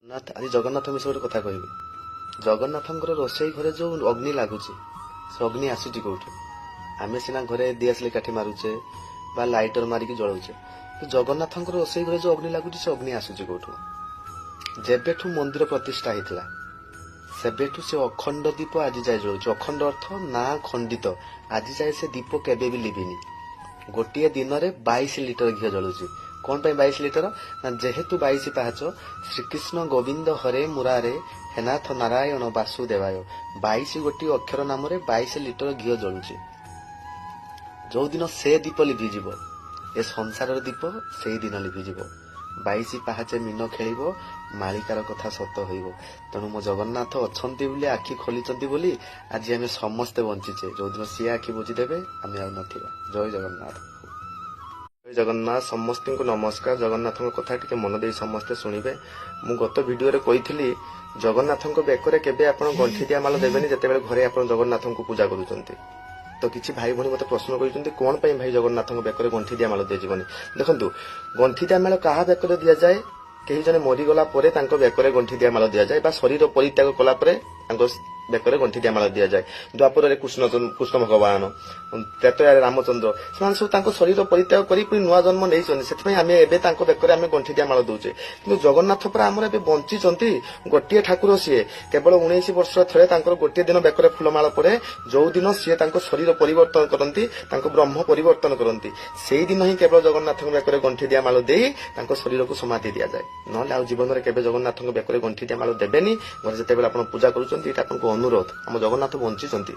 ଆଜି ଜଗନ୍ନାଥ ବିଷୟରେ ଗୋଟେ କଥା କହିବି। ଜଗନ୍ନାଥଙ୍କର ରୋଷେଇ ଘରେ ଯୋଉ ଅଗ୍ନି ଲାଗୁଛି ସେ ଅଗ୍ନି ଆସୁଛି କୋଉଠୁ? ଆମେ ସିନା ଘରେ ଦିଆସିଲି କାଠି ମାରୁଛେ ବା ଲାଇଟର ମାରିକି ଜଳଉଛେ, ଜଗନ୍ନାଥଙ୍କର ରୋଷେଇ ଘରେ ଯୋଉ ଅଗ୍ନି ଲାଗୁଛି ସେ ଅଗ୍ନି ଆସୁଛି କୋଉଠୁ? ଯେବେଠୁ ମନ୍ଦିର ପ୍ରତିଷ୍ଠା ହେଇଥିଲା ସେବେଠୁ ସେ ଅଖଣ୍ଡ ଦୀପ ଆଜି ଯାଏ ଜଳୁଛି। ଅଖଣ୍ଡ ଅର୍ଥ ନା ଖଣ୍ଡିତ। ଆଜି ଯାଏ ସେ ଦୀପ କେବେ ବି ଲିଭିନି। ଗୋଟିଏ ଦିନରେ 22 ଲିଟର ଘିଅ ଜଳୁଛି। କଣ ପାଇଁ 22 ଲିଟର? ନା ଯେହେତୁ 22 ପାହାଚ, ଶ୍ରୀକୃଷ୍ଣ ଗୋବିନ୍ଦ ହରେ ମୁରାରେ ହେନାଥ ନାରାୟଣ ବାସୁଦେବାୟ, 22 ଗୋଟି ଅକ୍ଷର ନାମରେ 22 ଲିଟର ଘିଅ ଜଳୁଛି। ଯୋଉଦିନ ସେ ଦୀପ ଲିଭିଯିବ, ଏ ସଂସାରର ଦୀପ ସେଇ ଦିନ ଲିଭିଯିବ। 22 ପାହାଚେ ମିନ ଖେଳିବ, ମାଳିକାର କଥା ସତ ହୋଇବ। ତେଣୁ ମୋ ଜଗନ୍ନାଥ ଅଛନ୍ତି ବୋଲି, ଆଖି ଖୋଲିଛନ୍ତି ବୋଲି ଆଜି ଆମେ ସମସ୍ତେ ବଞ୍ଚିଛେ। ଯୋଉଦିନ ସିଏ ଆଖି ବୁଝିଦେବେ ଆମେ ଆଉ ନଥିବା। ଜୟ ଜଗନ୍ନାଥ। ଜୟ ଜଗନ୍ନାଥ। ସମସ୍ତଙ୍କୁ ନମସ୍କାର। ଜଗନ୍ନାଥଙ୍କ କଥା ଟିକେ ମନ ଦେଇ ସମସ୍ତେ ଶୁଣିବେ। ମୁଁ ଗତ ଭିଡିଓରେ କହିଥିଲି ଜଗନ୍ନାଥଙ୍କ ବେକରେ କେବେ ଆପଣ ଗଣ୍ଠି ଦିଆମାଳ ଦେବେନି ଯେତେବେଳେ ଘରେ ଆପଣ ଜଗନ୍ନାଥଙ୍କୁ ପୂଜା କରୁଛନ୍ତି। ତ କିଛି ଭାଇ ଭଉଣୀ ମତେ ପ୍ରଶ୍ନ କରିଛନ୍ତି, କଣ ପାଇଁ ଭାଇ ଜଗନ୍ନାଥଙ୍କ ବେକରେ ଗଣ୍ଠି ଦିଆମାଳ ଦିଆଯିବନି? ଦେଖନ୍ତୁ, ଗଣ୍ଠି ଦିଆମାଳ କାହା ବେକରେ ଦିଆଯାଏ? କେହି ଜଣେ ମରିଗଲା ପରେ ତାଙ୍କ ବେକରେ ଗଣ୍ଠି ଦିଆମାଳ ଦିଆଯାଏ, ବା ଶରୀର ପରିତ୍ୟାଗ କଲା ପରେ ତାଙ୍କ ବେକରେ ଗଣ୍ଠି ଦିଆମାଳ ଦିଆଯାଏ। ଦ୍ୱାପରରେ କୃଷ୍ଣ ଭଗବାନ, ତ୍ରେତୟାରେ ରାମଚନ୍ଦ୍ର, ସେମାନେ ସବୁ ତାଙ୍କ ଶରୀର ପରିତ୍ୟାଗ କରି ପୁଣି ନୂଆ ଜନ୍ମ ନେଇଛନ୍ତି। ସେଥିପାଇଁ ଆମେ ଏବେ ତାଙ୍କ ବେକରେ ଆମେ ଗଣ୍ଠି ଦିଆମାଳ ଦଉଛେ। କିନ୍ତୁ ଜଗନ୍ନାଥ ପରା ଆମର ଏବେ ବଞ୍ଚିଛନ୍ତି। ଗୋଟିଏ ଠାକୁର ସିଏ, କେବଳ 19 ବର୍ଷର ଥରେ ତାଙ୍କର ଗୋଟିଏ ଦିନ ବେକରେ ଫୁଲମାଳ ପଡେ। ଯୋଉ ଦିନ ସିଏ ତାଙ୍କ ଶରୀର ପରିବର୍ତ୍ତନ କରନ୍ତି, ତାଙ୍କ ବ୍ରହ୍ମ ପରିବର୍ତ୍ତନ କରନ୍ତି, ସେଇ ଦିନ ହିଁ କେବଳ ଜଗନ୍ନାଥଙ୍କ ବେକରେ ଗଣ୍ଠି ଦିଆମାଳ ଦେଇ ତାଙ୍କ ଶରୀରକୁ ସମାଧି ଦିଆଯାଏ। ନହେଲେ ଆଉ ଜୀବନରେ କେବେ ଜଗନ୍ନାଥଙ୍କ ବେକରେ ଗଣ୍ଠି ଦିଆମାଳ ଦେବେନି। ଘରେ ଯେତେବେଳେ ଆପଣ ପୂଜା କରୁଛନ୍ତି, ଏଇଟା ଆପଣଙ୍କୁ ଅନୁରୋଧ। ଆମ ଜଗନ୍ନାଥ ବଞ୍ଚିଛନ୍ତି।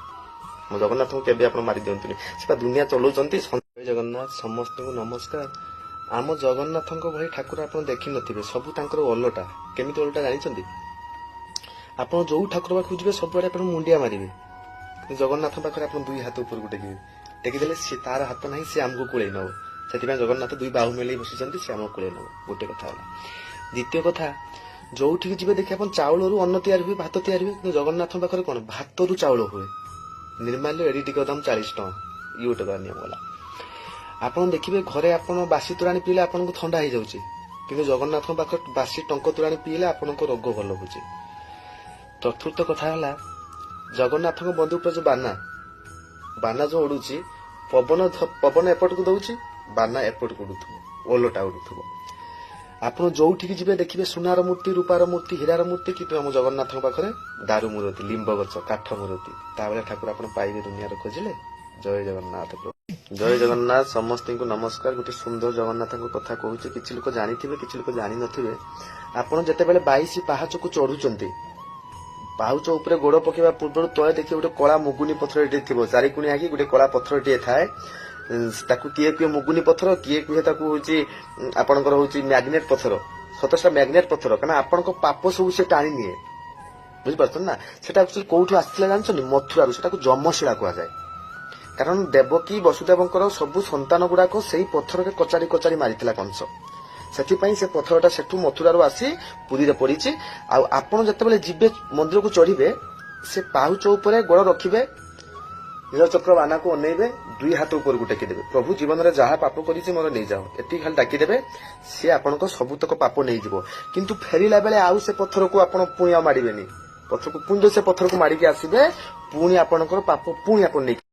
ଆମ ଜଗନ୍ନାଥଙ୍କୁ କେବେ ଆପଣ ମାରି ଦିଅନ୍ତୁନି। ସେଟା ଦୁନିଆ ଚଲଉଛନ୍ତି। ଜୟ ଜଗନ୍ନାଥ। ସମସ୍ତଙ୍କୁ ନମସ୍କାର। ଆମ ଜଗନ୍ନାଥଙ୍କ ଭଳି ଠାକୁର ଆପଣ ଦେଖିନଥିବେ। ସବୁ ତାଙ୍କର ଓଲଟା। କେମିତି ଓଲଟା ଜାଣିଛନ୍ତି? ଆପଣ ଯୋଉ ଠାକୁର ପାଖକୁ ଯିବେ ସବୁଆଡେ ଆପଣ ମୁଣ୍ଡିଆ ମାରିବେ, କିନ୍ତୁ ଜଗନ୍ନାଥ ପାଖରେ ଆପଣ ଦୁଇ ହାତ ଉପରକୁ ଟେକିବେ। ଟେକିଦେଲେ ସେ ତାର ହାତ ନାହିଁ, ସେ ଆମକୁ କୁଳେଇ ନବ। ସେଥିପାଇଁ ଜଗନ୍ନାଥ ଦୁଇ ବାହୁ ମେଲେଇ ବସିଛନ୍ତି, ସେ ଆମକୁ କୁଳେଇ ନବ। ଗୋଟେ କଥା ହେଲା। ଦ୍ୱିତୀୟ କଥା, ଯୋଉଠିକି ଯିବେ ଦେଖିବେ ଆପଣ ଚାଉଳରୁ ଅନ୍ନ ତିଆରି ହୁଏ, ଭାତ ତିଆରି ହୁଏ, କିନ୍ତୁ ଜଗନ୍ନାଥଙ୍କ ପାଖରେ କଣ? ଭାତରୁ ଚାଉଳ ହୁଏ। ନିର୍ମାଲ୍ୟ ଏଡି ଟିକେ ଦାମ 40 ଟଙ୍କା। ଇଏ ଗୋଟେ ନିୟମ ହେଲା। ଆପଣ ଦେଖିବେ ଘରେ ଆପଣ ବାସି ତୋରାଣି ପିଇଲେ ଆପଣଙ୍କୁ ଥଣ୍ଡା ହେଇଯାଉଛି, କିନ୍ତୁ ଜଗନ୍ନାଥଙ୍କ ପାଖରେ ବାସି ଟଙ୍କ ତୋରାଣି ପିଇଲେ ଆପଣଙ୍କ ରୋଗ ଭଲ ହଉଛି। ଚତୁର୍ଥ କଥା ହେଲା, ଜଗନ୍ନାଥଙ୍କ ବନ୍ଧୁ ଉପରେ ଯୋଉ ବାନା ଯୋଉ ଉଡୁଛି, ପବନ ଏପଟକୁ ଦଉଛି, ବାନା ଏପଟକୁ ଉଡୁଥିବ, ଓଲଟା ଉଡୁଥିବ। ଆପଣ ଯୋଉଠିକି ଯିବେ ଦେଖିବେ ସୁନାର ମୂର୍ତ୍ତି, ରୂପାର ମୂର୍ତ୍ତି, ହୀରାର ମୂର୍ତ୍ତି, କିନ୍ତୁ ଆମ ଜଗନ୍ନାଥଙ୍କ ପାଖରେ ଦାରୁ ମୂର୍ତ୍ତି, ଲିମ୍ବ ଗଛ, କାଠ ମୂର୍ତ୍ତି। ତା ଭଳିଆ ଠାକୁର ଆପଣ ପାଇବେ ଦୁନିଆରେ ଖୋଜିଲେ। ଜୟ ଜଗନ୍ନାଥ। ଜୟ ଜଗନ୍ନାଥ। ସମସ୍ତଙ୍କୁ ନମସ୍କାର। ଗୋଟେ ସୁନ୍ଦର ଜଗନ୍ନାଥଙ୍କ କଥା କହୁଛି। କିଛି ଲୋକ ଜାଣିଥିବେ, କିଛି ଲୋକ ଜାଣିନଥିବେ। ଆପଣ ଯେତେବେଳେ 22 ପାହାଚକୁ ଚଢୁଛନ୍ତି, ପାହୁଚ ଉପରେ ଗୋଡ ପକେଇବା ପୂର୍ବରୁ ତଳେ ଦେଖିବେ ଗୋଟେ କଳା ମୁଗୁନି ପଥରଟିଏ ଥିବ। ଚାରିକୁଣିଆ ହେଇକି ଗୋଟେ କଳା ପଥରଟିଏ ଥାଏ। ତାକୁ କିଏ କୁହେ ମୁଗୁନି ପଥର, କିଏ କୁହେ ତାକୁ ହଉଛି ଆପଣଙ୍କର ହଉଛି ମ୍ୟାଗ୍ନେଟ ପଥର। ସତଟା ମ୍ୟାଗ୍ନେଟ ପଥର, କାରଣ ଆପଣଙ୍କ ପାପ ସବୁ ସେ ଟାଣି ନିଏ। ବୁଝିପାରୁଛନ୍ତି ନା? ସେଟା କୋଉଠୁ ଆସିଥିଲା ଜାଣିଛନ୍ତି? ମଥୁରାରୁ। ସେଟାକୁ ଯମଶିଳା କୁହାଯାଏ। କାରଣ ଦେବକୀ ବସୁଦେବଙ୍କର ସବୁ ସନ୍ତାନ ଗୁଡାକ ସେଇ ପଥରରେ କଚାଡି କଚାଡି ମାରିଥିଲା କଂସ। ସେଥିପାଇଁ ସେ ପଥରଟା ସେଠୁ ମଥୁରାରୁ ଆସି ପୁରୀରେ ପଡିଛି। ଆଉ ଆପଣ ଯେତେବେଳେ ଯିବେ ମନ୍ଦିରକୁ ଚଢିବେ, ସେ ପାହୁଚ ଉପରେ ଗୋଡ ରଖିବେ, ନୀଳଚକ୍ର ବାନାକୁ ଅନେଇବେ, ଦୁଇ ହାତ ଉପରକୁ ଟେକିଦେବେ। ପ୍ରଭୁ ଜୀବନରେ ଯାହା ପାପ କରିଛି ମୋର ନେଇଯାଅ, ଏତିକି ଖାଲି ଡାକିଦେବେ। ସିଏ ଆପଣଙ୍କ ସବୁତକ ପାପ ନେଇଯିବ। କିନ୍ତୁ ଫେରିଲା ବେଳେ ଆଉ ସେ ପଥରକୁ ଆପଣ ପୁଣି ଆଉ ମାରିବେନି। ପଥରକୁ ପୁଣି ସେ ପଥରକୁ ମାରିକି ଆସିବେ, ପୁଣି ଆପଣଙ୍କର ପାପ ପୁଣି ଆପଣ ନେଇକି